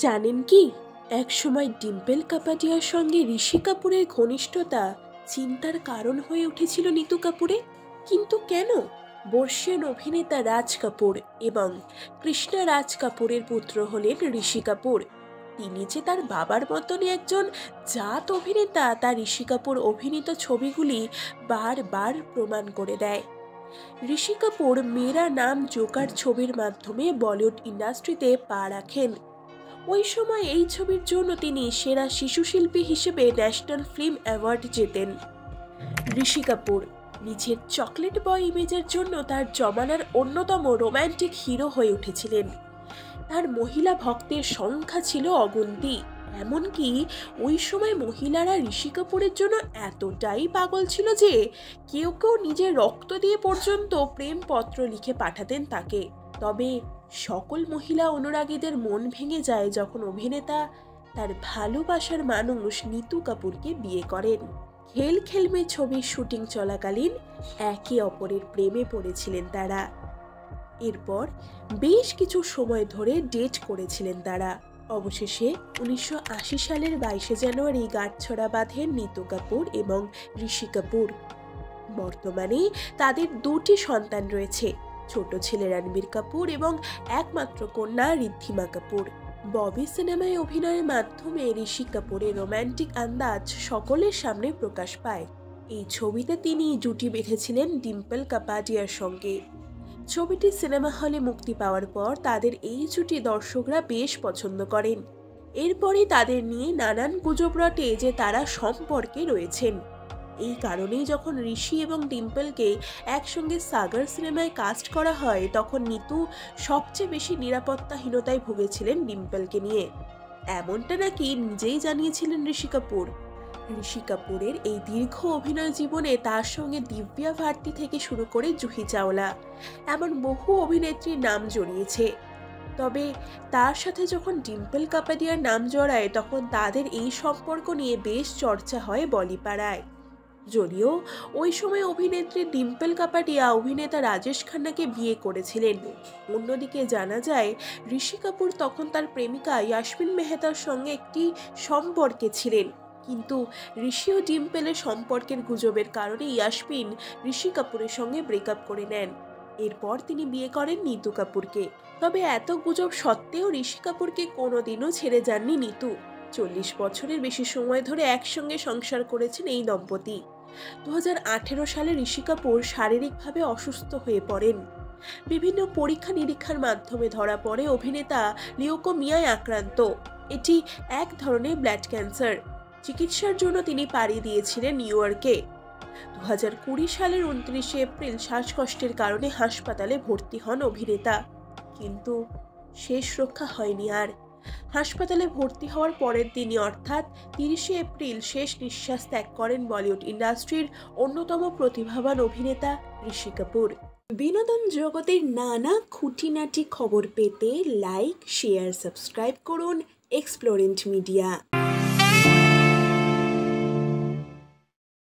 জানেন কি, একসময় ডিম্পল কাপাডিয়ার সঙ্গে ঋষি কাপুরের ঘনিষ্ঠতা চিন্তার কারণ হয়ে উঠেছিল নিতু কাপুরে। কিন্তু কেন? বর্ষীয়ান অভিনেতা রাজ কাপুর এবং কৃষ্ণা রাজ কাপুরের পুত্র হলেন ঋষি কাপুর। তিনি যে তার বাবার মতনই একজন জাত অভিনেতা তা ঋষি কাপুর অভিনীত ছবিগুলি বারবার প্রমাণ করে দেয়। ঋষি কাপুর মেরা নাম জোকার ছবির মাধ্যমে বলিউড ইন্ডাস্ট্রিতে পা রাখেন। ওই সময় এই ছবির জন্য তিনি সেরা শিশু শিল্পী হিসেবে national film award জেতেন। Rishi Kapoor নিজের চকলেট বয় ইমেজের জন্য তার জমানার অন্যতম রোম্যান্টিক হিরো হয়ে উঠেছিলেন। তার মহিলা ভক্তের সংখ্যা ছিল অগুন্তি। এমনকি ওই সময় মহিলারা ঋষি কাপুরের জন্য এতটাই পাগল ছিল যে কেউ কেউ নিজের রক্ত দিয়ে পর্যন্ত প্রেমপত্র লিখে পাঠাতেন তাকে। তবে সকল মহিলা অনুরাগীদের মন ভেঙে যায় যখন অভিনেতা তার ভালোবাসার মানুষ নিতু কাপুরকে বিয়ে করেন। খেল খেলমে ছবির শুটিং চলাকালীন একে অপরের প্রেমে পড়েছিলেন তারা। এরপর বেশ কিছু সময় ধরে ডেট করেছিলেন তারা। অবশেষে 1980 সালের 22 জানুয়ারি গাঁটছড়া বাঁধেন নিতু কাপুর এবং ঋষি কাপুর। বর্তমানে তাদের দুটি সন্তান রয়েছে, ছোট ছেলে রণবীর কাপুর এবং একমাত্র কন্যা ঋদ্ধিমা কাপুর। ববি সিনেমায় অভিনয়ের মাধ্যমে ঋষি কাপুরের রোম্যান্টিক আন্দাজ সকলের সামনে প্রকাশ পায়। এই ছবিতে তিনি জুটি বেঁধেছিলেন ডিম্পল কাপাডিয়ার সঙ্গে। ছবিটি সিনেমা হলে মুক্তি পাওয়ার পর তাদের এই জুটি দর্শকরা বেশ পছন্দ করেন। এরপরই তাদের নিয়ে নানান গুজব রটে যে তারা সম্পর্কে রয়েছেন। এই কারণেই যখন ঋষি এবং ডিম্পলকে একসঙ্গে সাগর সিনেমায় কাস্ট করা হয় তখন নিতু সবচেয়ে বেশি নিরাপত্তাহীনতায় ভুগেছিলেন ডিম্পলকে নিয়ে। এমনটা নাকি নিজেই জানিয়েছিলেন ঋষি কাপুর। ঋষি কাপুরের এই দীর্ঘ অভিনয় জীবনে তার সঙ্গে দিব্যা ভারতী থেকে শুরু করে জুহি চাওলা এমন বহু অভিনেত্রীর নাম জড়িয়েছে। তবে তার সাথে যখন ডিম্পল কাপাডিয়ার নাম জড়ায় তখন তাদের এই সম্পর্ক নিয়ে বেশ চর্চা হয় বলিপাড়ায়। যদিও ওই সময় অভিনেত্রী ডিম্পল কাপাডিয়া অভিনেতা রাজেশ খান্নাকে বিয়ে করেছিলেন। অন্যদিকে জানা যায় ঋষি কাপুর তখন তার প্রেমিকা ইয়াসমিন মেহতার সঙ্গে একটি সম্পর্কে ছিলেন, কিন্তু ঋষি ও ডিম্পলের সম্পর্কের গুজবের কারণে ইয়াসমিন ঋষি কাপুরের সঙ্গে ব্রেকআপ করে নেন। এরপর তিনি বিয়ে করেন নিতু কাপুরকে। তবে এত গুজব সত্ত্বেও ঋষি কাপুরকে কোনোদিনও ছেড়ে যাননি নিতু। 40 বছরের বেশি সময় ধরে একসঙ্গে সংসার করেছেন এই দম্পতি। 2018 সালে ঋষি কাপুর শারীরিকভাবে অসুস্থ হয়ে পড়েন। বিভিন্ন পরীক্ষা নিরীক্ষার মাধ্যমে ধরা পড়ে অভিনেতা লিউকোমিয়ায় আক্রান্ত। এটি এক ধরনের ব্লাড ক্যান্সার। চিকিৎসার জন্য তিনি পাড়ি দিয়েছিলেন নিউ ইয়র্কে। 2020 সালের 29 এপ্রিল শ্বাসকষ্টের কারণে হাসপাতালে ভর্তি হন অভিনেতা, কিন্তু শেষ রক্ষা হয়নি আর। হাসপাতালে ভর্তি হওয়ার পরের দিনই অর্থাৎ 30 এপ্রিল শেষ নিঃশ্বাস ত্যাগ করেন বলিউড ইন্ডাস্ট্রির অন্যতম প্রতিভাবান অভিনেতা ঋষি কাপুর। বিনোদন জগতের নানা খুঁটিনাটি খবর পেতে লাইক, শেয়ার, সাবস্ক্রাইব করুন এক্সপ্লোরেন্ট মিডিয়া।